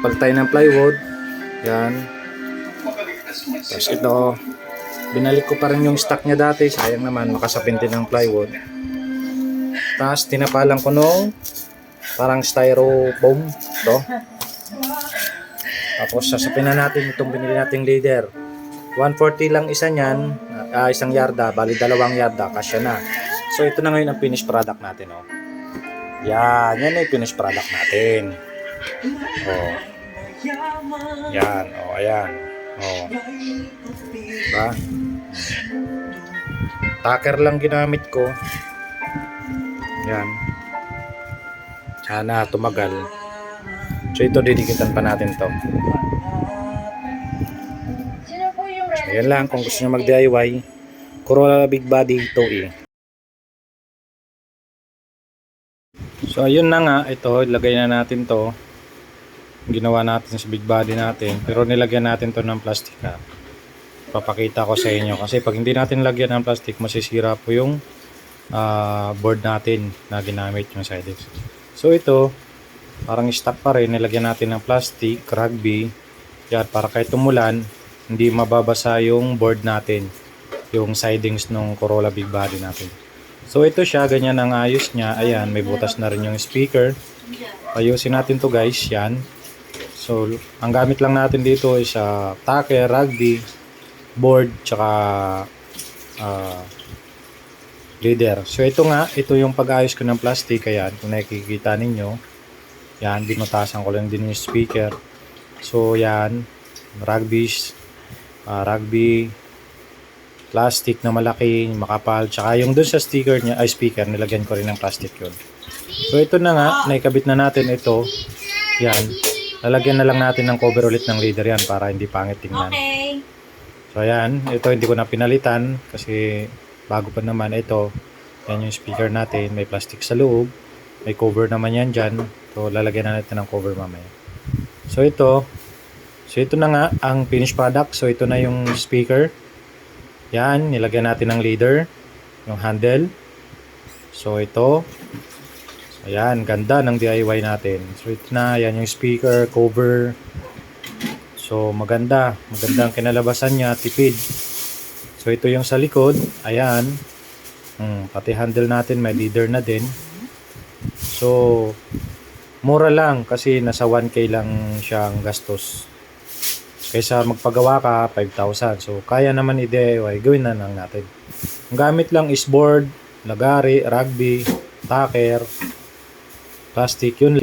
nagpalit tayo ng plywood. Yan. Tapos ito, binalik ko pa rin yung stock niya dati. Sayang naman, makasapin din ng plywood. Tapos tinapalan ko nung parang styrofoam. Ito. Tapos sasapin na natin itong binili nating leader. 140 lang isa niyan, isang yarda, bali 2 yarda, kasya na. So ito na ngayon ang finished product natin, oh. Yan na yung finished product natin. Oh. Yan, oh, ayan. Oh. Diba? Tacker lang ginamit ko. Yan. Sana tumagal. So ito, didikitan pa natin to. So, yan lang, kung gusto nyo mag-DIY, Corolla Big Body 2E. So ayun na nga, ito, ilagay na natin to. Ginawa natin sa big body natin, pero nilagyan natin to ng plastic, ha. Papakita ko sa inyo kasi pag hindi natin lagyan ng plastic, masisira po yung board natin na ginamit yung sidings. So ito, parang stock pa rin, nilagyan natin ng plastic, rugby, yan, para kahit tumulan, hindi mababasa yung board natin, yung sidings ng Corolla Big Body natin. So ito siya, ganyan ang ayos niya. Ayan, may butas na rin yung speaker. Ayusin natin to guys, yan. So ang gamit lang natin dito is tacker, rugby, board, tsaka leader. So ito nga, ito yung pag-ayos ko ng plastic. Ayan, kung nakikita ninyo, yan, binutasan ko lang din yung speaker. So yan, rugby, plastic na malaki, makapal, tsaka yung dun sa sticker niya, speaker, nilagyan ko rin ng plastic yun. So ito na nga, naikabit na natin ito. Yan, lalagyan na lang natin ng cover ulit ng leader yan para hindi pangit tingnan. Okay. So ayan, ito hindi ko na pinalitan kasi bago pa naman ito. Yan yung speaker natin, may plastic sa loob, may cover naman yan dyan. So lalagyan na natin ng cover mamaya. So ito na nga ang finished product. So ito na yung speaker. Yan, nilagyan natin ng leader, yung handle. So ito, ayan, ganda ng DIY natin. So ito na, yan yung speaker, cover. So maganda ang kinalabasan niya, tipid. So ito yung sa likod, ayan. Pati handle natin, may leader na din. So mura lang kasi nasa 1K lang siyang gastos. Kaysa magpagawa ka, 5,000. So, kaya naman i-DIY, gawin na lang natin. Ang gamit lang is board, lagari, rugby, tacker, plastic, yun.